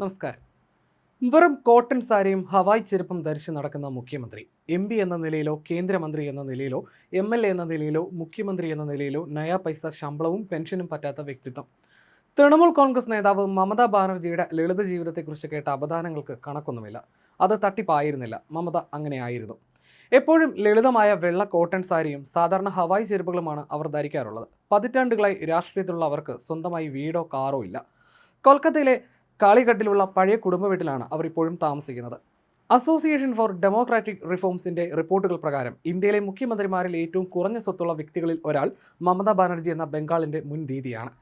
നമസ്കാരം. വെറും കോട്ടൺ സാരിയും ഹവായ് ചെരുപ്പും ധരിച്ച് നടക്കുന്ന മുഖ്യമന്ത്രി MP എന്ന നിലയിലോ കേന്ദ്രമന്ത്രി എന്ന നിലയിലോ MLA എന്ന നിലയിലോ മുഖ്യമന്ത്രി എന്ന നിലയിലോ നയാ പൈസ ശമ്പളവും പെൻഷനും പറ്റാത്ത വ്യക്തിത്വം. തൃണമൂൽ കോൺഗ്രസ് നേതാവ് മമതാ ബാനർജിയുടെ ലളിത ജീവിതത്തെക്കുറിച്ച് കേട്ട അപദാനങ്ങൾക്ക് കണക്കൊന്നുമില്ല. അത് തട്ടിപ്പായിരുന്നില്ല, മമത അങ്ങനെയായിരുന്നു. എപ്പോഴും ലളിതമായ വെള്ള കോട്ടൺ സാരിയും സാധാരണ ഹവായ് ചെരുപ്പുകളുമാണ് അവർ ധരിക്കാറുള്ളത്. പതിറ്റാണ്ടുകളായി രാഷ്ട്രീയത്തിലുള്ള അവർക്ക് സ്വന്തമായി വീടോ കാറോ ഇല്ല. കൊൽക്കത്തയിലെ കാളിഘട്ടിലുള്ള പഴയ കുടുംബ വീട്ടിലാണ് അവർ ഇപ്പോഴും താമസിക്കുന്നത്. അസോസിയേഷൻ ഫോർ ഡെമോക്രാറ്റിക് റിഫോംസിന്റെ റിപ്പോർട്ടുകൾ പ്രകാരം ഇന്ത്യയിലെ മുഖ്യമന്ത്രിമാരിൽ ഏറ്റവും കുറഞ്ഞ സ്വത്തുള്ള വ്യക്തികളിൽ ഒരാൾ മമതാ ബാനർജി എന്ന ബംഗാളിന്റെ മുൻ ദീദിയാണ്.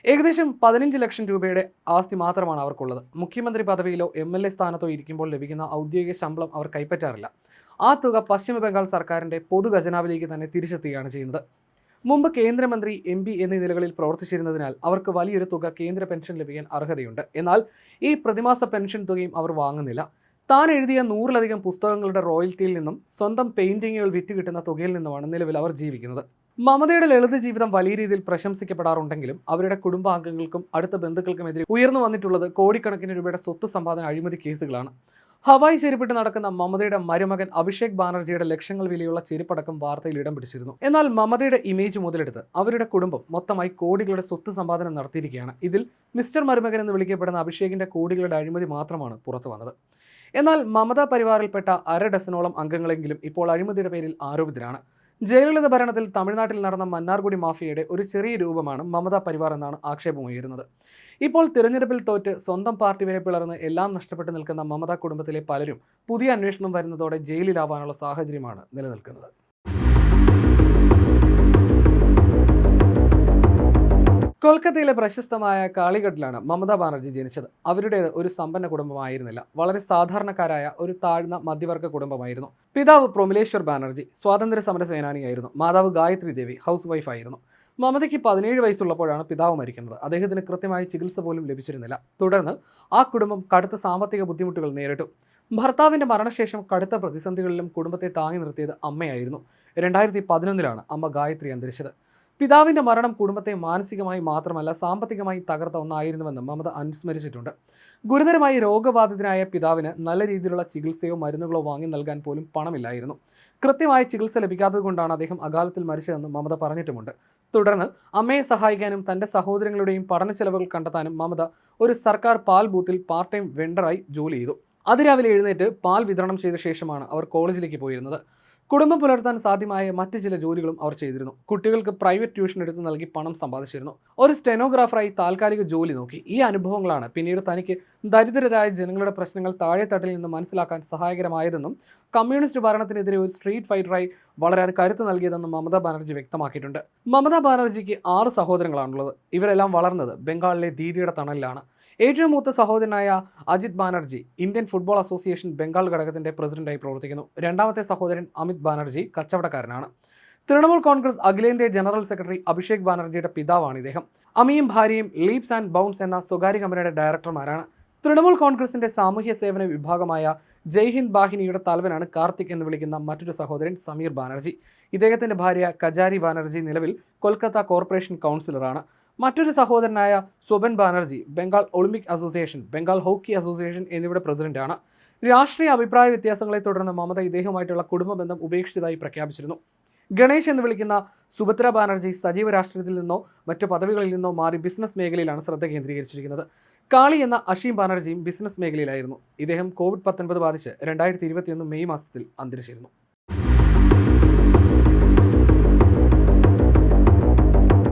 ഏകദേശം 15 ലക്ഷം രൂപയുടെ ആസ്തി മാത്രമാണ് അവർക്കുള്ളത്. മുഖ്യമന്ത്രി പദവിയിലോ MLA സ്ഥാനത്തോ ഇരിക്കുമ്പോൾ ലഭിക്കുന്ന ഔദ്യോഗിക ശമ്പളം അവർ കൈപ്പറ്റാറില്ല. ആ തുക പശ്ചിമ ബംഗാൾ സർക്കാരിന്റെ പൊതു ഖജനാവിലേക്ക് തന്നെ തിരിച്ചെത്തുകയാണ് ചെയ്യുന്നത്. മുമ്പ് കേന്ദ്രമന്ത്രി MP എന്നീ നിലകളിൽ പ്രവർത്തിച്ചിരുന്നതിനാൽ അവർക്ക് വലിയൊരു തുക കേന്ദ്ര പെൻഷൻ ലഭിക്കാൻ അർഹതയുണ്ട്. എന്നാൽ ഈ പ്രതിമാസ പെൻഷൻ തുകയും അവർ വാങ്ങുന്നില്ല. താൻ എഴുതിയ 100-ലധികം പുസ്തകങ്ങളുടെ റോയൽറ്റിയിൽ നിന്നും സ്വന്തം പെയിന്റിങ്ങുകൾ വിറ്റ് കിട്ടുന്ന തുകയിൽ നിന്നുമാണ് നിലവിൽ അവർ ജീവിക്കുന്നത്. മമതയുടെ ലളിത ജീവിതം വലിയ രീതിയിൽ പ്രശംസിക്കപ്പെടാറുണ്ടെങ്കിലും അവരുടെ കുടുംബാംഗങ്ങൾക്കും അടുത്ത ബന്ധുക്കൾക്കുമെതിരെ ഉയർന്നു വന്നിട്ടുള്ളത് കോടിക്കണക്കിന് രൂപയുടെ സ്വത്ത് സമ്പാദന അഴിമതി കേസുകളാണ്. ഹവായ് ചെരുപ്പിട്ട് നടക്കുന്ന മമതയുടെ മരുമകൻ അഭിഷേക് ബാനർജിയുടെ ലക്ഷങ്ങൾ വിലയുള്ള ചെരുപ്പടക്കം വാർത്തയിൽ ഇടം പിടിച്ചിരുന്നു. എന്നാൽ മമതയുടെ ഇമേജ് മുതലെടുത്ത് അവരുടെ കുടുംബം മൊത്തമായി കോടികളുടെ സ്വത്ത് സമ്പാദനം നടത്തിയിരിക്കുകയാണ്. ഇതിൽ മിസ്റ്റർ മരുമകൻ എന്ന് വിളിക്കപ്പെടുന്ന അഭിഷേകിന്റെ കോടികളുടെ അഴിമതി മാത്രമാണ് പുറത്തു വന്നത്. എന്നാൽ മമതാ പരിവാറിൽപ്പെട്ട 1/2 ഡസനോളം അംഗങ്ങളെങ്കിലും ഇപ്പോൾ അഴിമതിയുടെ പേരിൽ ആരോപിതരാണ്. ജയലളിത ഭരണത്തിൽ തമിഴ്നാട്ടിൽ നടന്ന മന്നാർഗുഡി മാഫിയയുടെ ഒരു ചെറിയ രൂപമാണ് മമതാ പരിവാർ എന്നാണ് ആക്ഷേപമുയരുന്നത്. ഇപ്പോൾ തിരഞ്ഞെടുപ്പിൽ തോറ്റ് സ്വന്തം പാർട്ടി വരെ പിളർന്ന് എല്ലാം നഷ്ടപ്പെട്ടു നിൽക്കുന്ന മമതാ കുടുംബത്തിലെ പലരും പുതിയ അന്വേഷണം വരുന്നതോടെ ജയിലിലാവാനുള്ള സാഹചര്യമാണ് നിലനിൽക്കുന്നത്. കൊൽക്കത്തയിലെ പ്രശസ്തമായ കാളിഘട്ടിലാണ് മമതാ ബാനർജി ജനിച്ചത്. അവരുടേത് ഒരു സമ്പന്ന കുടുംബമായിരുന്നില്ല. വളരെ സാധാരണക്കാരായ ഒരു താഴ്ന്ന മധ്യവർഗ കുടുംബമായിരുന്നു. പിതാവ് പ്രൊമിലേശ്വർ ബാനർജി സ്വാതന്ത്ര്യ സമര സേനാനിയായിരുന്നു. മാതാവ് ഗായത്രി ദേവി ഹൗസ് വൈഫായിരുന്നു. മമതയ്ക്ക് 17 വയസ്സുള്ളപ്പോഴാണ് പിതാവ് മരിക്കുന്നത്. അദ്ദേഹത്തിന് കൃത്യമായ ചികിത്സ പോലും ലഭിച്ചിരുന്നില്ല. തുടർന്ന് ആ കുടുംബം കടുത്ത സാമ്പത്തിക ബുദ്ധിമുട്ടുകൾ നേരിട്ടു. ഭർത്താവിന്റെ മരണശേഷം കടുത്ത പ്രതിസന്ധികളിലും കുടുംബത്തെ താങ്ങി നിർത്തിയത് അമ്മയായിരുന്നു. 2011 അമ്മ ഗായത്രി അന്തരിച്ചത്. പിതാവിന്റെ മരണം കുടുംബത്തെ മാനസികമായി മാത്രമല്ല സാമ്പത്തികമായി തകർത്ത ഒന്നായിരുന്നുവെന്ന് മമത അനുസ്മരിച്ചിട്ടുണ്ട്. ഗുരുതരമായി രോഗബാധിതനായ പിതാവിന് നല്ല രീതിയിലുള്ള ചികിത്സയോ മരുന്നുകളോ വാങ്ങി നൽകാൻ പോലും പണമില്ലായിരുന്നു. കൃത്യമായ ചികിത്സ ലഭിക്കാത്തതുകൊണ്ടാണ് അദ്ദേഹം അകാലത്തിൽ മരിച്ചതെന്ന് മമത പറഞ്ഞിട്ടുമുണ്ട്. തുടർന്ന് അമ്മയെ സഹായിക്കാനും തന്റെ സഹോദരങ്ങളുടെയും പഠന ചെലവുകൾ കണ്ടെത്താനും മമത ഒരു സർക്കാർ പാൽ ബൂത്തിൽ പാർട്ട് ടൈം വെണ്ടറായി ജോലി ചെയ്തു. അതിരാവിലെ എഴുന്നേറ്റ് പാൽ വിതരണം ചെയ്ത ശേഷമാണ് അവർ കോളേജിലേക്ക് പോയിരുന്നത്. കുടുംബം പുലർത്താൻ സാധ്യമായ മറ്റ് ചില ജോലികളും അവർ ചെയ്തിരുന്നു. കുട്ടികൾക്ക് പ്രൈവറ്റ് ട്യൂഷൻ എടുത്ത് നൽകി പണം സമ്പാദിച്ചിരുന്നു. ഒരു സ്റ്റെനോഗ്രാഫറായി താൽക്കാലിക ജോലി നോക്കി. ഈ അനുഭവങ്ങളാണ് പിന്നീട് തനിക്ക് ദരിദ്രരായ ജനങ്ങളുടെ പ്രശ്നങ്ങൾ താഴെത്തട്ടിൽ നിന്ന് മനസ്സിലാക്കാൻ സഹായകരമായതെന്നും കമ്മ്യൂണിസ്റ്റ് ഭരണത്തിനെതിരെ ഒരു സ്ട്രീറ്റ് ഫൈറ്ററായി വളരാൻ കരുത്ത് നൽകിയതെന്നും മമതാ ബാനർജി വ്യക്തമാക്കിയിട്ടുണ്ട്. മമതാ ബാനർജിക്ക് 6 സഹോദരങ്ങളാണുള്ളത്. ഇവരെല്ലാം വളർന്നത് ബംഗാളിലെ ദീദിയുടെ തണലിലാണ്. ഏറ്റവും മൂത്ത സഹോദരനായ Ajit Banerjee Indian football association Bengal ഘടകത്തിന്റെ പ്രസിഡന്റായി പ്രവർത്തിക്കുന്നു. രണ്ടാമത്തെ സഹോദരൻ അമിത് ബാനർജി കച്ചവടക്കാരനാണ്. തൃണമൂൽ കോൺഗ്രസ് അഖിലേന്ത്യാ ജനറൽ സെക്രട്ടറി അഭിഷേക് ബാനർജിയുടെ പിതാവാണ് ഇദ്ദേഹം. അമിയും ഭാര്യയും ലീപ്സ് ആൻഡ് ബൗണ്ട്സ് എന്ന സ്വകാര്യ കമ്പനിയുടെ ഡയറക്ടർമാരാണ്. തൃണമൂൽ കോൺഗ്രസിന്റെ സാമൂഹ്യ സേവന വിഭാഗമായ ജയ്ഹിന്ദ് ബാഹിനിയുടെ തലവനാണ് കാർത്തിക് എന്ന് വിളിക്കുന്ന മറ്റൊരു സഹോദരൻ സമീർ ബാനർജി. ഇദ്ദേഹത്തിന്റെ ഭാര്യ കജാരി ബാനർജി നിലവിൽ കൊൽക്കത്ത കോർപ്പറേഷൻ കൗൺസിലറാണ്. മറ്റൊരു സഹോദരനായ Swapan Banerjee Bengal Olympic association, Bengal hockey association എന്നിവയുടെ പ്രസിഡന്റാണ്. രാഷ്ട്രീയ അഭിപ്രായ വ്യത്യാസങ്ങളെ തുടർന്ന് മമത ഇദ്ദേഹമായിട്ടുള്ള കുടുംബ ബന്ധം ഉപേക്ഷിച്ചതായി പ്രഖ്യാപിച്ചിരുന്നു. ഗണേശ് എന്ന് വിളിക്കുന്ന സുഭദ്ര ബാനർജി സജീവ രാഷ്ട്രീയത്തിൽ നിന്നോ മറ്റു പദവികളിൽ നിന്നോ മാറി ബിസിനസ് മേഖലയിലാണ് ശ്രദ്ധ കേന്ദ്രീകരിച്ചിരിക്കുന്നത്. കാളി എന്ന അഷീം ബാനർജിയും ബിസിനസ് മേഖലയിലായിരുന്നു. ഇദ്ദേഹം COVID-19 ബാധിച്ച് 2021 മെയ് മാസത്തിൽ അന്തരിച്ചിരുന്നു.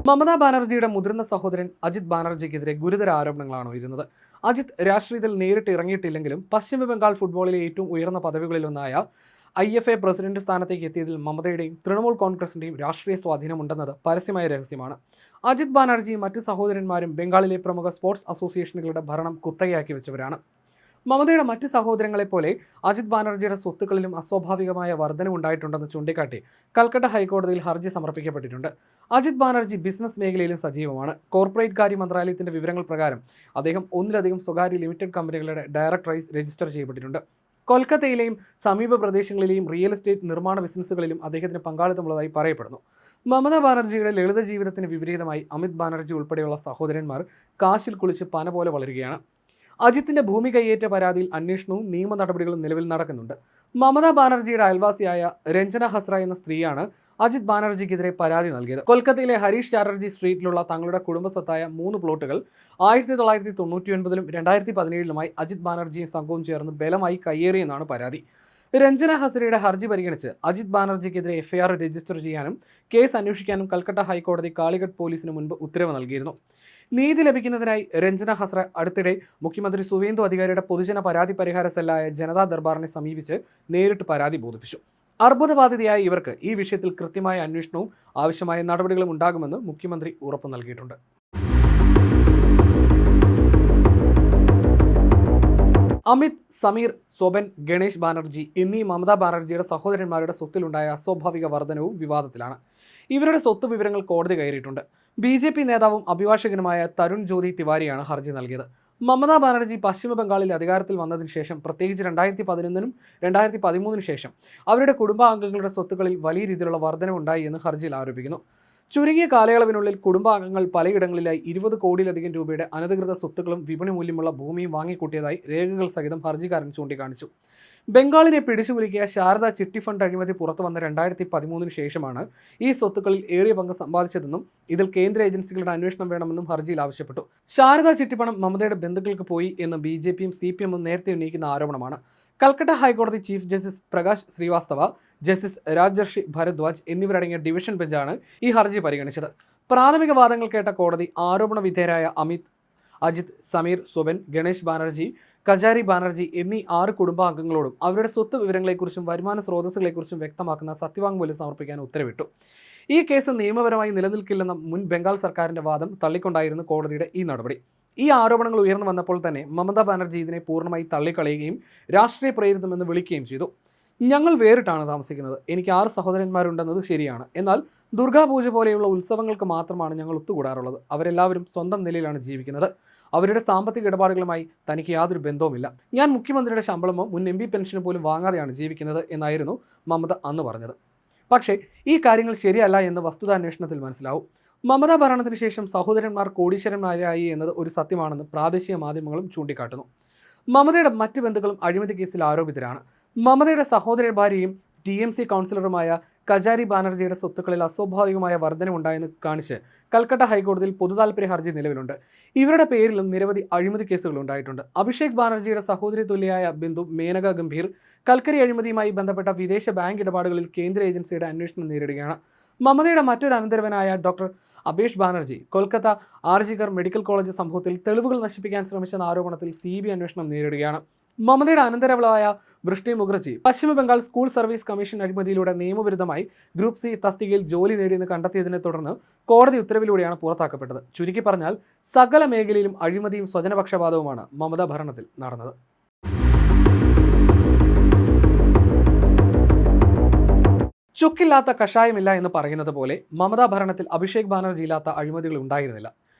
മമതാ ബാനർജിയുടെ മുതിർന്ന സഹോദരൻ അജിത് ബാനർജിക്കെതിരെ ഗുരുതര ആരോപണങ്ങളാണ് ഉയരുന്നത്. അജിത് രാഷ്ട്രീയത്തിൽ നേരിട്ട് ഇറങ്ങിയിട്ടില്ലെങ്കിലും പശ്ചിമ ബംഗാൾ ഫുട്ബോളിലെ ഏറ്റവും ഉയർന്ന പദവികളിലൊന്നായ IFA പ്രസിഡന്റ് സ്ഥാനത്തേക്ക് എത്തിയതിൽ മമതയുടെയും തൃണമൂൽ കോൺഗ്രസിന്റെയും രാഷ്ട്രീയ സ്വാധീനമുണ്ടെന്നത് പരസ്യമായ രഹസ്യമാണ്. അജിത് ബാനർജിയും മറ്റ് സഹോദരന്മാരും ബംഗാളിലെ പ്രമുഖ സ്പോർട്സ് അസോസിയേഷനുകളുടെ ഭരണം കുത്തകയാക്കി വെച്ചവരാണ്. മമതയുടെ മറ്റ് സഹോദരങ്ങളെപ്പോലെ അജിത് ബാനർജിയുടെ സ്വത്തുക്കളിലും അസ്വാഭാവികമായ വർധനവുണ്ടായിട്ടുണ്ടെന്ന് ചൂണ്ടിക്കാട്ടി കൽക്കട്ട ഹൈക്കോടതിയിൽ ഹർജി സമർപ്പിക്കപ്പെട്ടിട്ടുണ്ട്. അജിത് ബാനർജി ബിസിനസ് മേഖലയിലും സജീവമാണ്. കോർപ്പറേറ്റ് കാര്യ മന്ത്രാലയത്തിന്റെ വിവരങ്ങൾ പ്രകാരം അദ്ദേഹം 1-ലധികം സ്വകാര്യ ലിമിറ്റഡ് കമ്പനികളുടെ ഡയറക്ടറായി രജിസ്റ്റർ ചെയ്യപ്പെട്ടിട്ടുണ്ട്. കൊൽക്കത്തയിലെയും സമീപ പ്രദേശങ്ങളിലെയും റിയൽ എസ്റ്റേറ്റ് നിർമ്മാണ ബിസിനസ്സുകളിലും അദ്ദേഹത്തിന് പങ്കാളിത്തമുള്ളതായി പറയപ്പെടുന്നു. മമതാ ബാനർജിയുടെ ലളിത ജീവിതത്തിന് വിപരീതമായി അമിത് ബാനർജി ഉൾപ്പെടെയുള്ള സഹോദരന്മാർ കാശിൽ കുളിച്ച് പന പോലെ വളരുകയാണ്. അജിത്തിന്റെ ഭൂമി കൈയേറ്റ പരാതിയിൽ അന്വേഷണവും നിയമ നടപടികളും നിലവിൽ നടക്കുന്നുണ്ട്. മമതാ ബാനർജിയുടെ അയൽവാസിയായ രഞ്ജന ഹസ്ര എന്ന സ്ത്രീയാണ് അജിത് ബാനർജിക്കെതിരെ പരാതി നൽകിയത്. കൊൽക്കത്തയിലെ ഹരീഷ് ചാറ്റർജി സ്ട്രീറ്റിലുള്ള തങ്ങളുടെ കുടുംബസ്വത്തായ 3 പ്ലോട്ടുകൾ 1999-ലും 2017-ലുമായി അജിത് ബാനർജിയും സംഘവും ചേർന്ന് ബലമായി കയ്യേറിയെന്നാണ് പരാതി. രഞ്ജന ഹസ്രയുടെ ഹർജി പരിഗണിച്ച് അജിത് ബാനർജിക്കെതിരെ എഫ്ഐആർ രജിസ്റ്റർ ചെയ്യാനും കേസ് അന്വേഷിക്കാനും കൽക്കട്ട ഹൈക്കോടതി കാളിഘട്ട് പോലീസിന് മുൻപ് ഉത്തരവ് നൽകിയിരുന്നു. നീതി ലഭിക്കുന്നതിനായി രഞ്ജന ഹസ്ര അടുത്തിടെ മുഖ്യമന്ത്രി സുവേന്ദു അധികാരിയുടെ പൊതുജന പരാതി പരിഹാര സെല്ലായ ജനതാ ദർബാറിനെ സമീപിച്ച് നേരിട്ട് പരാതി ബോധിപ്പിച്ചു. അർബുദബാധിതയായ ഇവർക്ക് ഈ വിഷയത്തിൽ കൃത്യമായ അന്വേഷണവും ആവശ്യമായ നടപടികളും ഉണ്ടാകുമെന്ന് മുഖ്യമന്ത്രി ഉറപ്പു നൽകിയിട്ടുണ്ട്. അമിത്, സമീർ, സ്വപൻ, ഗണേഷ് ബാനർജി എന്നീ മമതാ ബാനർജിയുടെ സഹോദരന്മാരുടെ സ്വത്തിലുണ്ടായ അസ്വാഭാവിക വർധനവും വിവാദത്തിലാണ്. ഇവരുടെ സ്വത്ത് വിവരങ്ങൾ കോടതി കയറിയിട്ടുണ്ട്. BJP നേതാവും അഭിഭാഷകനുമായ തരുൺ ജ്യോതി തിവാരിയാണ് ഹർജി നൽകിയത്. മമതാ ബാനർജി പശ്ചിമ ബംഗാളിൽ അധികാരത്തിൽ വന്നതിന് ശേഷം, പ്രത്യേകിച്ച് 2011-നും 2013-നും ശേഷം അവരുടെ കുടുംബാംഗങ്ങളുടെ സ്വത്തുക്കളിൽ വലിയ രീതിയിലുള്ള വർധനവുണ്ടായി എന്ന് ഹർജിയിൽ ആരോപിക്കുന്നു. ചുരുങ്ങിയ കാലയളവിനുള്ളിൽ കുടുംബാംഗങ്ങൾ പലയിടങ്ങളിലായി 20 കോടിയിലധികം രൂപയുടെ അനധികൃത സ്വത്തുക്കളും വിപണി മൂല്യമുള്ള ഭൂമിയും വാങ്ങിക്കൂട്ടിയതായി രേഖകൾ സഹിതം ഹർജിക്കാരൻ ചൂണ്ടിക്കാണിച്ചു. ബംഗാളിനെ പിടിച്ചുകുലുക്കിയ ശാരദ ചിട്ടി ഫണ്ട് അഴിമതി പുറത്തു വന്ന 2013-ന് ശേഷമാണ് ഈ സ്വത്തുക്കളിൽ ഏറിയ പങ്ക് സമ്പാദിച്ചതെന്നും ഇതിൽ കേന്ദ്ര ഏജൻസികളുടെ അന്വേഷണം വേണമെന്നും ഹർജിയിൽ ആവശ്യപ്പെട്ടു. ശാരദ ചിട്ടിപ്പണം മമതയുടെ ബന്ധുക്കൾക്ക് പോയി എന്ന് BJPയും CPM-ഉം നേരത്തെ ഉന്നയിക്കുന്ന ആരോപണമാണ്. കൽക്കട്ട ഹൈക്കോടതി chief justice Prakash Srivastava, justice Rajarshi Bharadwaj എന്നിവരടങ്ങിയ ഡിവിഷൻ ബെഞ്ചാണ് ഈ ഹർജി പരിഗണിച്ചത്. പ്രാഥമിക വാദങ്ങൾ കേട്ട കോടതി ആരോപണ വിധേയരായ അമിത്, അജിത്, സമീർ, സ്വപൻ, ഗണേഷ് ബാനർജി, കജാരി ബാനർജി എന്നീ 6 കുടുംബാംഗങ്ങളോടും അവരുടെ സ്വത്ത് വിവരങ്ങളെക്കുറിച്ചും വരുമാന സ്രോതസ്സുകളെക്കുറിച്ചും വ്യക്തമാക്കുന്ന സത്യവാങ്മൂലം സമർപ്പിക്കാൻ ഉത്തരവിട്ടു. ഈ കേസ് നിയമപരമായി നിലനിൽക്കില്ലെന്ന മുൻ ബംഗാൾ സർക്കാരിന്റെ വാദം തള്ളിക്കൊണ്ടായിരുന്നു കോടതിയുടെ ഈ നടപടി. ഈ ആരോപണങ്ങൾ ഉയർന്നു വന്നപ്പോൾ തന്നെ മമതാ ബാനർജി ഇതിനെ പൂർണ്ണമായി തള്ളിക്കളയുകയും രാഷ്ട്രീയ പ്രേരിതമെന്ന് വിളിക്കുകയും ചെയ്തു. ഞങ്ങൾ വേറിട്ടാണ് താമസിക്കുന്നത്. എനിക്ക് 6 സഹോദരന്മാരുണ്ടെന്നത് ശരിയാണ്. എന്നാൽ ദുർഗാപൂജ പോലെയുള്ള ഉത്സവങ്ങൾക്ക് മാത്രമാണ് ഞങ്ങൾ ഒത്തുകൂടാറുള്ളത്. അവരെല്ലാവരും സ്വന്തം നിലയിലാണ് ജീവിക്കുന്നത്. അവരുടെ സാമ്പത്തിക ഇടപാടുകളുമായി തനിക്ക് യാതൊരു ബന്ധവുമില്ല. ഞാൻ മുഖ്യമന്ത്രിയുടെ ശമ്പളമോ മുൻ MP പെൻഷന് പോലും വാങ്ങാതെയാണ് ജീവിക്കുന്നത് എന്നായിരുന്നു മമത അന്ന് പറഞ്ഞത്. പക്ഷേ ഈ കാര്യങ്ങൾ ശരിയല്ല എന്ന് വസ്തുതാന്വേഷണത്തിൽ മനസ്സിലാവും. മമതാ ഭരണത്തിന് ശേഷം സഹോദരന്മാർ കോടീശ്വരന്മാരായി എന്നത് ഒരു സത്യമാണെന്ന് പ്രാദേശിക മാധ്യമങ്ങളും ചൂണ്ടിക്കാട്ടുന്നു. മമതയുടെ മറ്റ് ബന്ധുക്കളും അഴിമതി കേസിൽ ആരോപിതരാണ്. മമതയുടെ സഹോദര ഭാര്യയും TMC കൗൺസിലറുമായ കജാരി ബാനർജിയുടെ സ്വത്തുക്കളിൽ അസ്വാഭാവികമായ വർധനവുണ്ടായെന്ന് കാണിച്ച് കൽക്കട്ട ഹൈക്കോടതിയിൽ പൊതുതാൽപര്യ ഹർജി നിലവിലുണ്ട്. ഇവരുടെ പേരിലും നിരവധി അഴിമതി കേസുകൾ ഉണ്ടായിട്ടുണ്ട്. അഭിഷേക് ബാനർജിയുടെ സഹോദരി തുല്യയായ ബിന്ദു മേനക ഗംഭീർ കൽക്കരി അഴിമതിയുമായി ബന്ധപ്പെട്ട വിദേശ ബാങ്ക് ഇടപാടുകളിൽ കേന്ദ്ര ഏജൻസിയുടെ അന്വേഷണം നേരിടുകയാണ്. മമതയുടെ മറ്റൊരു അനന്തരവനായ ഡോക്ടർ അബേഷ് ബാനർജി കൊൽക്കത്ത RG കർ മെഡിക്കൽ കോളേജ് സംഭവത്തിൽ തെളിവുകൾ നശിപ്പിക്കാൻ ശ്രമിച്ചെന്ന ആരോപണത്തിൽ CBI അന്വേഷണം നേരിടുകയാണ്. മമതയുടെ അനന്തരവളായ വൃഷ്ടി മുഖർജി പശ്ചിമ ബംഗാൾ സ്കൂൾ സർവീസ് കമ്മീഷൻ അഴിമതിയിലൂടെ നിയമവിരുദ്ധമായി ഗ്രൂപ്പ് C തസ്തികയിൽ ജോലി നേടിയെന്ന് കണ്ടെത്തിയതിനെ തുടർന്ന് കോടതി ഉത്തരവിലൂടെയാണ് പുറത്താക്കപ്പെട്ടത്. ചുരുക്കി പറഞ്ഞാൽ സകല മേഖലയിലും അഴിമതിയും സ്വജനപക്ഷപാതവുമാണ് മമതാ ഭരണത്തിൽ നടന്നത്. ചുക്കില്ലാത്ത കഷായമില്ല എന്ന് പറയുന്നത് പോലെ മമതാ ഭരണത്തിൽ അഭിഷേക് ബാനർജി ഇല്ലാത്ത അഴിമതികൾ ഉണ്ടായിരുന്നില്ല.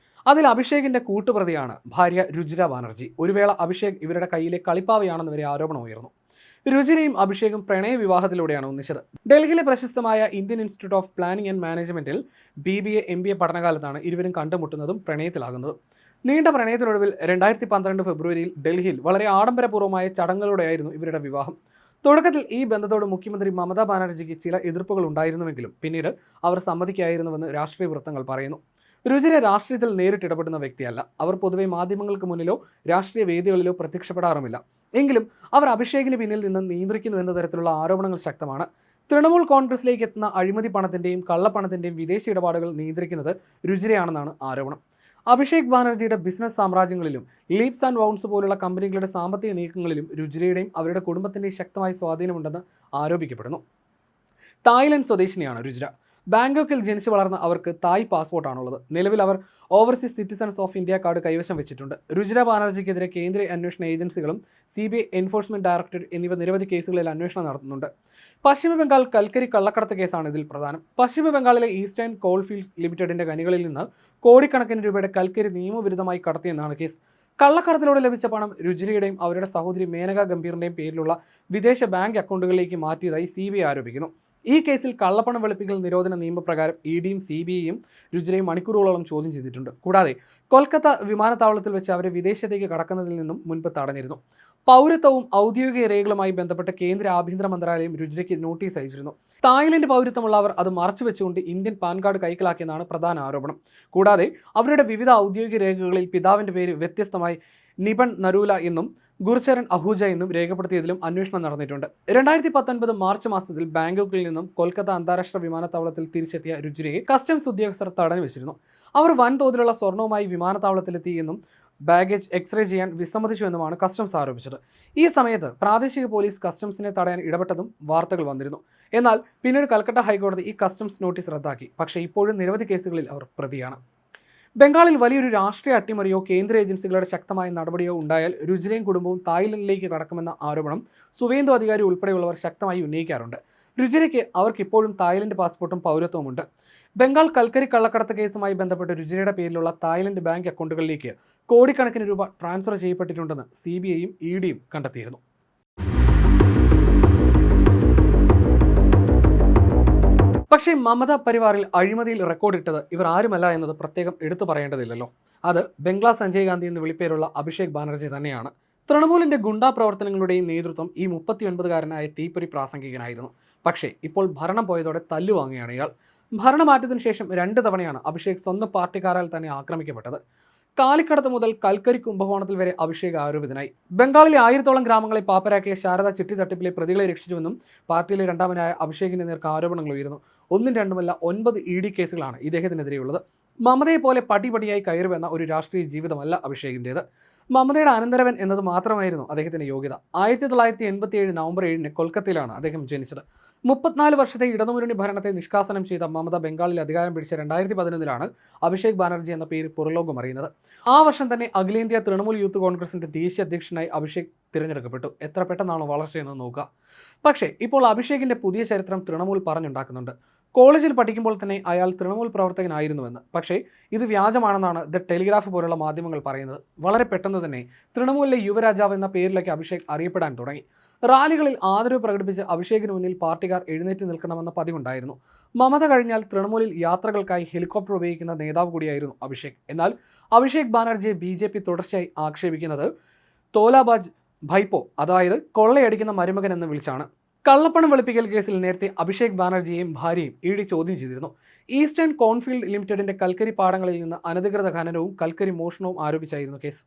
അതിൽ അഭിഷേകിന്റെ കൂട്ടുപ്രതിയാണ് ഭാര്യ രുചിര ബാനർജി. ഒരു വേള അഭിഷേക് ഇവരുടെ കയ്യിലെ കളിപ്പാവയാണെന്ന് വരെ ആരോപണം ഉയർന്നു. രുചിരയും അഭിഷേകും പ്രണയ വിവാഹത്തിലൂടെയാണ് ഒന്നിച്ചത്. ഡൽഹിയിലെ പ്രശസ്തമായ Indian institute of planning and മാനേജ്മെന്റിൽ BBA MBA പഠനകാലത്താണ് ഇരുവരും കണ്ടുമുട്ടുന്നതും പ്രണയത്തിലാകുന്നതും. നീണ്ട പ്രണയത്തിനൊടുവിൽ 2012 ഫെബ്രുവരിയിൽ ഡൽഹിയിൽ വളരെ ആഡംബരപൂർവ്വമായ ചടങ്ങുകളോടെയായിരുന്നു ഇവരുടെ വിവാഹം. തുടക്കത്തിൽ ഈ ബന്ധത്തോട് മുഖ്യമന്ത്രി മമതാ ബാനർജിക്ക് ചില എതിർപ്പുകൾ ഉണ്ടായിരുന്നുവെങ്കിലും പിന്നീട് അവർ സമ്മതിക്കായിരുന്നുവെന്ന് രാഷ്ട്രീയ വൃത്തങ്ങൾ പറയുന്നു. രുചിര രാഷ്ട്രീയത്തിൽ നേരിട്ട് ഇടപെടുന്ന വ്യക്തിയല്ല. അവർ പൊതുവെ മാധ്യമങ്ങൾക്ക് മുന്നിലോ രാഷ്ട്രീയ വേദികളിലോ പ്രത്യക്ഷപ്പെടാറുമില്ല. എങ്കിലും അവർ അഭിഷേകിന് പിന്നിൽ നിന്ന് നിയന്ത്രിക്കുന്നു എന്ന തരത്തിലുള്ള ആരോപണങ്ങൾ ശക്തമാണ്. തൃണമൂൽ കോൺഗ്രസിലേക്ക് എത്തുന്ന അഴിമതി പണത്തിൻ്റെയും കള്ളപ്പണത്തിൻ്റെയും വിദേശ ഇടപാടുകൾ നിയന്ത്രിക്കുന്നത് രുചിരയാണെന്നാണ് ആരോപണം. അഭിഷേക് ബാനർജിയുടെ ബിസിനസ് സാമ്രാജ്യങ്ങളിലും ലീപ്സ് ആൻഡ് ബൗൺസ് പോലുള്ള കമ്പനികളുടെ സാമ്പത്തിക നീക്കങ്ങളിലും രുചിരയുടെയും അവരുടെ കുടുംബത്തിൻ്റെയും ശക്തമായ സ്വാധീനമുണ്ടെന്ന് ആരോപിക്കപ്പെടുന്നു. തായ്ലൻഡ് സ്വദേശിനിയാണ് രുചിര. ബാങ്കോക്കിൽ ജനിച്ചു വളർന്ന അവർക്ക് തായ് പാസ്പോർട്ടാണുള്ളത്. നിലവിൽ അവർ overseas citizens of India card കൈവശം വെച്ചിട്ടുണ്ട്. രുചിര ബാനർജിക്കെതിരെ കേന്ദ്ര അന്വേഷണ ഏജൻസികളും CBI എൻഫോഴ്സ്മെന്റ് ഡയറക്ടറേറ്റ് എന്നിവ നിരവധി കേസുകളിൽ അന്വേഷണം നടത്തുന്നുണ്ട്. പശ്ചിമ ബംഗാൾ കൽക്കരി കള്ളക്കടത്ത് കേസാണ് ഇതിൽ പ്രധാനം. പശ്ചിമ ബംഗാളിലെ ഈസ്റ്റേൺ കോൾഫീൽഡ്സ് ലിമിറ്റഡിന്റെ ഖനികളിൽ നിന്ന് കോടിക്കണക്കിന് രൂപയുടെ കൽക്കരി നിയമവിരുദ്ധമായി കടത്തിയെന്നാണ് കേസ്. കള്ളക്കടത്തിലൂടെ ലഭിച്ച പണം രുചിരയുടെയും അവരുടെ സഹോദരി മേനക ഗംഭീറിന്റെയും പേരിലുള്ള വിദേശ ബാങ്ക് അക്കൗണ്ടുകളിലേക്ക് മാറ്റിയതായി CBI ആരോപിക്കുന്നു. ഈ കേസിൽ കള്ളപ്പണം വെളുപ്പിക്കൽ നിരോധന നിയമപ്രകാരം ഇഡിയും CBIയും രുചിരയും മണിക്കൂറുകളോളം ചോദ്യം ചെയ്തിട്ടുണ്ട്. കൂടാതെ കൊൽക്കത്ത വിമാനത്താവളത്തിൽ വെച്ച് അവരെ വിദേശത്തേക്ക് കടക്കുന്നതിൽ നിന്നും മുൻപ് തടഞ്ഞിരുന്നു. പൗരത്വവും ഔദ്യോഗിക രേഖകളുമായി ബന്ധപ്പെട്ട് കേന്ദ്ര ആഭ്യന്തര മന്ത്രാലയം രുചിരയ്ക്ക് നോട്ടീസ് അയച്ചിരുന്നു. തായ്ലൻഡ് പൗരത്വമുള്ളവർ അത് മറച്ചുവെച്ചുകൊണ്ട് ഇന്ത്യൻ പാൻ കാർഡ് കൈക്കലാക്കിയെന്നാണ് പ്രധാന ആരോപണം. കൂടാതെ അവരുടെ വിവിധ ഔദ്യോഗിക രേഖകളിൽ പിതാവിന്റെ പേര് വ്യത്യസ്തമായി നിപൺ നരൂല എന്നും ഗുർചരൺ അഹൂജ എന്നും രേഖപ്പെടുത്തിയതിലും അന്വേഷണം നടന്നിട്ടുണ്ട്. 2019 മാർച്ച് മാസത്തിൽ ബാങ്കോക്കിൽ നിന്നും കൊൽക്കത്ത അന്താരാഷ്ട്ര വിമാനത്താവളത്തിൽ തിരിച്ചെത്തിയ രുചിരയെ കസ്റ്റംസ് ഉദ്യോഗസ്ഥർ തടഞ്ഞു വെച്ചിരുന്നു. അവർ വൻതോതിലുള്ള സ്വർണവുമായി വിമാനത്താവളത്തിലെത്തി എന്നും ബാഗേജ് എക്സ്റേ ചെയ്യാൻ വിസമ്മതിച്ചുവെന്നുമാണ് കസ്റ്റംസ് ആരോപിച്ചത്. ഈ സമയത്ത് പ്രാദേശിക പോലീസ് കസ്റ്റംസിനെ തടയാൻ ഇടപെട്ടതും വാർത്തകൾ വന്നിരുന്നു. എന്നാൽ പിന്നീട് കൽക്കട്ട ഹൈക്കോടതി ഈ കസ്റ്റംസ് നോട്ടീസ് റദ്ദാക്കി. പക്ഷേ ഇപ്പോഴും നിരവധി കേസുകളിൽ അവർ പ്രതിയാണ്. ബംഗാളിൽ വലിയൊരു രാഷ്ട്രീയ അട്ടിമറിയോ കേന്ദ്ര ഏജൻസികളുടെ ശക്തമായ നടപടിയോ ഉണ്ടായാൽ രുചിരയും കുടുംബവും തായ്ലൻഡിലേക്ക് കടക്കുമെന്ന ആരോപണം സുവേന്ദു അധികാരി ഉൾപ്പെടെയുള്ളവർ ശക്തമായി ഉന്നയിക്കാറുണ്ട്. രുചിരയ്ക്ക് അവർക്കിപ്പോഴും തായ്ലൻഡ് പാസ്പോർട്ടും പൗരത്വമുണ്ട്. ബംഗാൾ കൽക്കരി കള്ളക്കടത്ത് കേസുമായി ബന്ധപ്പെട്ട് രുചിരയുടെ പേരിലുള്ള തായ്ലൻഡ് ബാങ്ക് അക്കൗണ്ടുകളിലേക്ക് കോടിക്കണക്കിന് രൂപ ട്രാൻസ്ഫർ ചെയ്യപ്പെട്ടിട്ടുണ്ടെന്ന് CBIയും EDയും കണ്ടെത്തിയിരുന്നു. പക്ഷേ മമത പരിവാറിൽ അഴിമതിയിൽ റെക്കോർഡിട്ടത് ഇവർ ആരുമല്ല എന്നത് പ്രത്യേകം എടുത്തു പറയേണ്ടതില്ലല്ലോ. അത് ബംഗ്ലാ സഞ്ജയ് ഗാന്ധി എന്ന് വിളിപ്പേരുള്ള അഭിഷേക് ബാനർജി തന്നെയാണ്. തൃണമൂലിന്റെ ഗുണ്ടാ പ്രവർത്തനങ്ങളുടെയും നേതൃത്വം ഈ 39-കാരനായ തീപ്പൊരി പ്രാസംഗികനായിരുന്നു. പക്ഷേ ഇപ്പോൾ ഭരണം പോയതോടെ തല്ലുവാങ്ങുകയാണ് ഇയാൾ. ഭരണമാറ്റത്തിനു ശേഷം 2 തവണയാണ് അഭിഷേക് സ്വന്തം പാർട്ടിക്കാരാൽ തന്നെ ആക്രമിക്കപ്പെട്ടത്. കാലിക്കടത്ത് മുതൽ കൽക്കരി കുംഭകോണത്തിൽ വരെ അഭിഷേക് ആരോപിതനായി. ബംഗാളിലെ 1000-ഓളം ഗ്രാമങ്ങളെ പാപ്പരാക്കിയ ശാരദ ചിട്ടി തട്ടിപ്പിലെ പ്രതികളെ രക്ഷിച്ചുവെന്നും പാർട്ടിയിലെ രണ്ടാമനായ അഭിഷേകിന്റെ നേർക്ക് ആരോപണങ്ങൾ ഉയരുന്നു. 1-2 9 ED കേസുകളാണ് ഇദ്ദേഹത്തിനെതിരെയുള്ളത്. മമതയെ പോലെ പടിപടിയായി കയറുവെന്ന ഒരു രാഷ്ട്രീയ ജീവിതമല്ല അഭിഷേകിൻ്റേത്. മമതയുടെ അനന്തരവൻ എന്നത് മാത്രമായിരുന്നു അദ്ദേഹത്തിന്റെ യോഗ്യത. 1987 നവംബർ 7 കൊൽക്കത്തയിലാണ് അദ്ദേഹം ജനിച്ചത്. 34 വർഷത്തെ ഇടതുമുന്നണി ഭരണത്തെ നിഷ്കാസനം ചെയ്ത മമത ബംഗാളിൽ അധികാരം പിടിച്ച 2011 അഭിഷേക് ബാനർജി എന്ന പേര് പുറലോകം അറിയുന്നത്. ആ വർഷം തന്നെ അഖിലേന്ത്യാ തൃണമൂൽ യൂത്ത് കോൺഗ്രസിന്റെ ദേശീയ അധ്യക്ഷനായി അഭിഷേക് തിരഞ്ഞെടുക്കപ്പെട്ടു. എത്ര പെട്ടെന്നാണ് വളർച്ചയെന്ന് നോക്കുക. പക്ഷേ ഇപ്പോൾ അഭിഷേകിന്റെ പുതിയ ചരിത്രം തൃണമൂൽ പറഞ്ഞുണ്ടാക്കുന്നുണ്ട്. കോളേജിൽ പഠിക്കുമ്പോൾ തന്നെ അയാൾ തൃണമൂൽ പ്രവർത്തകനായിരുന്നുവെന്ന്. പക്ഷേ ഇത് വ്യാജമാണെന്നാണ് ദ ടെലിഗ്രാഫ് പോലുള്ള മാധ്യമങ്ങൾ പറയുന്നത്. വളരെ പെട്ടെന്ന് തന്നെ തൃണമൂലിലെ യുവരാജാവ് എന്ന പേരിലേക്ക് അഭിഷേക് അറിയപ്പെടാൻ തുടങ്ങി. റാലികളിൽ ആദരവ് പ്രകടിപ്പിച്ച് അഭിഷേകിന് മുന്നിൽ പാർട്ടിക്കാർ എഴുന്നേറ്റ് നിൽക്കണമെന്ന പതിവുണ്ടായിരുന്നു. മമത കഴിഞ്ഞാൽ തൃണമൂലിൽ യാത്രകൾക്കായി ഹെലികോപ്റ്റർ ഉപയോഗിക്കുന്ന നേതാവ് കൂടിയായിരുന്നു അഭിഷേക്. എന്നാൽ അഭിഷേക് ബാനർജിയെ BJP തുടർച്ചയായി ആക്ഷേപിക്കുന്നത് തോലാബാജ് ഭൈപ്പോ, അതായത് കൊള്ളയടിക്കുന്ന മരുമകൻ എന്ന് വിളിച്ചാണ്. കള്ളപ്പണം വെളുപ്പിക്കൽ കേസിൽ നേരത്തെ അഭിഷേക് ബാനർജിയെയും ഭാര്യയും ED ചോദ്യം ചെയ്തിരുന്നു. ഈസ്റ്റേൺ കോൺഫീൽഡ് ലിമിറ്റഡിന്റെ കൽക്കരി പാടങ്ങളിൽ നിന്ന് അനധികൃത ഖനനവും കൽക്കരി മോഷണവും ആരോപിച്ചായിരുന്നു കേസ്.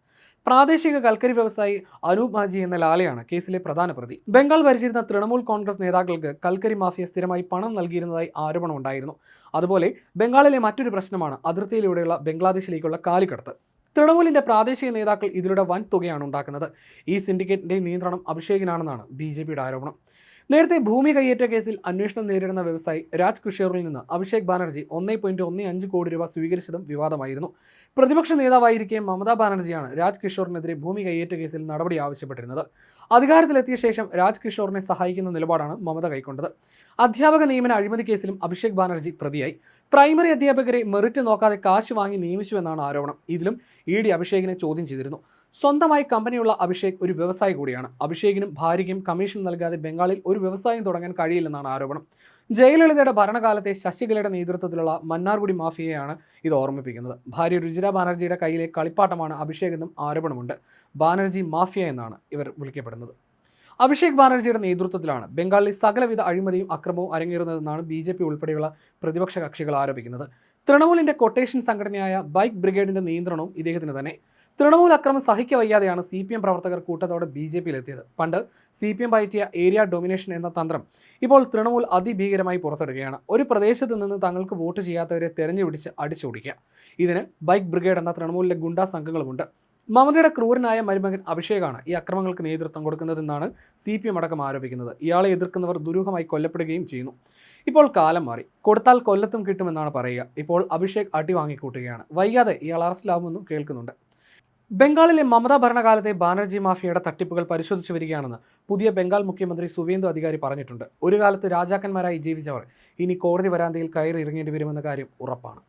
പ്രാദേശിക കൽക്കരി വ്യവസായി അനൂപ് മാജി എന്ന ലാലയാണ് കേസിലെ പ്രധാന പ്രതി. ബംഗാൾ ഭരിച്ചിരുന്ന തൃണമൂൽ കോൺഗ്രസ് നേതാക്കൾക്ക് കൽക്കരി മാഫിയ സ്ഥിരമായി പണം നൽകിയിരുന്നതായി ആരോപണമുണ്ടായിരുന്നു. അതുപോലെ ബംഗാളിലെ മറ്റൊരു പ്രശ്നമാണ് അതിർത്തിയിലൂടെയുള്ള ബംഗ്ലാദേശിലേക്കുള്ള കാലിക്കടത്ത്. തൃണമൂലിന്റെ പ്രാദേശിക നേതാക്കൾ ഇതിലൂടെ വൻ തുകയാണ് ഉണ്ടാക്കുന്നത്. ഈ സിൻഡിക്കേറ്റിന്റെ നിയന്ത്രണം അഭിഷേകിനാണെന്നാണ് BJPയുടെ ആരോപണം. നേരത്തെ ഭൂമി കയ്യേറ്റ കേസിൽ അന്വേഷണം നേരിടുന്ന വ്യവസായി രാജ് കിഷോറിൽ നിന്ന് അഭിഷേക് ബാനർജി 1.15 കോടി രൂപ സ്വീകരിച്ചതും വിവാദമായിരുന്നു. പ്രതിപക്ഷ നേതാവായിരിക്കെ മമതാ ബാനർജിയാണ് രാജ് കിഷോറിനെതിരെ ഭൂമി കയ്യേറ്റ കേസിൽ നടപടി ആവശ്യപ്പെട്ടിരുന്നത്. അധികാരത്തിലെത്തിയ ശേഷം രാജ് കിഷോറിനെ സഹായിക്കുന്ന നിലപാടാണ് മമത കൈക്കൊണ്ടത്. അധ്യാപക നിയമന അഴിമതി കേസിലും അഭിഷേക് ബാനർജി പ്രതിയായി. പ്രൈമറി അധ്യാപകരെ മെറിറ്റ് നോക്കാതെ കാശ് വാങ്ങി നിയമിച്ചുവെന്നാണ് ആരോപണം. ഇതിലും ED അഭിഷേകിനെ ചോദ്യം ചെയ്തിരുന്നു. സ്വന്തമായി കമ്പനിയുള്ള അഭിഷേക് ഒരു വ്യവസായി കൂടിയാണ്. അഭിഷേകിനും ഭാര്യയ്ക്കും കമ്മീഷൻ നൽകാതെ ബംഗാളിൽ ഒരു വ്യവസായം തുടങ്ങാൻ കഴിയില്ലെന്നാണ് ആരോപണം. ജയലളിതയുടെ ഭരണകാലത്തെ ശശികലയുടെ നേതൃത്വത്തിലുള്ള മന്നാർഗുഡി മാഫിയയാണ് ഇത് ഓർമ്മിപ്പിക്കുന്നത്. ഭാര്യ രുചിര ബാനർജിയുടെ കയ്യിലെ കളിപ്പാട്ടമാണ് അഭിഷേക് എന്നും ആരോപണമുണ്ട്. ബാനർജി മാഫിയ എന്നാണ് ഇവർ വിളിക്കപ്പെടുന്നത്. അഭിഷേക് ബാനർജിയുടെ നേതൃത്വത്തിലാണ് ബംഗാളിൽ സകലവിധ അഴിമതിയും അക്രമവും അരങ്ങേറുന്നതെന്നാണ് BJP ഉൾപ്പെടെയുള്ള പ്രതിപക്ഷ കക്ഷികൾ ആരോപിക്കുന്നത്. തൃണമൂലിന്റെ കൊട്ടേഷൻ സംഘടനയായ ബൈക്ക് ബ്രിഗേഡിന്റെ നിയന്ത്രണവും ഇദ്ദേഹത്തിന് തന്നെ. തൃണമൂൽ അക്രമം സഹിക്കവയ്യാതെയാണ് CPM പ്രവർത്തകർ കൂട്ടത്തോടെ BJPയിലെത്തിയത്. പണ്ട് CPM പയറ്റിയ ഏരിയ ഡൊമിനേഷൻ എന്ന തന്ത്രം ഇപ്പോൾ തൃണമൂൽ അതിഭീകരമായി പുറത്തെടുക്കുകയാണ്. ഒരു പ്രദേശത്ത് നിന്ന് തങ്ങൾക്ക് വോട്ട് ചെയ്യാത്തവരെ തെരഞ്ഞുപിടിച്ച് അടിച്ചോടിക്കുക. ഇതിന് ബൈക്ക് ബ്രിഗേഡ് എന്ന തൃണമൂലിലെ ഗുണ്ടാ സംഘങ്ങളുമുണ്ട്. മമതയുടെ ക്രൂരനായ മരുമകൻ അഭിഷേകാണ് ഈ അക്രമങ്ങൾക്ക് നേതൃത്വം കൊടുക്കുന്നതെന്നാണ് CPM അടക്കം ആരോപിക്കുന്നത്. ഇയാളെ എതിർക്കുന്നവർ ദുരൂഹമായി കൊല്ലപ്പെടുകയും ചെയ്യുന്നു. ഇപ്പോൾ കാലം മാറി. കൊടുത്താൽ കൊല്ലത്തും കിട്ടുമെന്നാണ് പറയുക. ഇപ്പോൾ അഭിഷേക് അടി വാങ്ങിക്കൂട്ടുകയാണ്. വൈകാതെ ഇയാൾ അറസ്റ്റിലാവുമെന്നും കേൾക്കുന്നുണ്ട്. ബംഗാളിലെ മമതാ ഭരണകാലത്തെ ബാനർജി മാഫിയയുടെ തട്ടിപ്പുകൾ പരിശോധിച്ചു വരികയാണെന്ന് പുതിയ ബംഗാൾ മുഖ്യമന്ത്രി സുവേന്ദു അധികാരി പറഞ്ഞിട്ടുണ്ട്. ഒരു കാലത്ത് രാജാക്കന്മാരായി ജീവിച്ചവർ ഇനി കോടതി വരാന്തയിൽ കയറി ഇറങ്ങേണ്ടി വരുമെന്ന കാര്യം ഉറപ്പാണ്.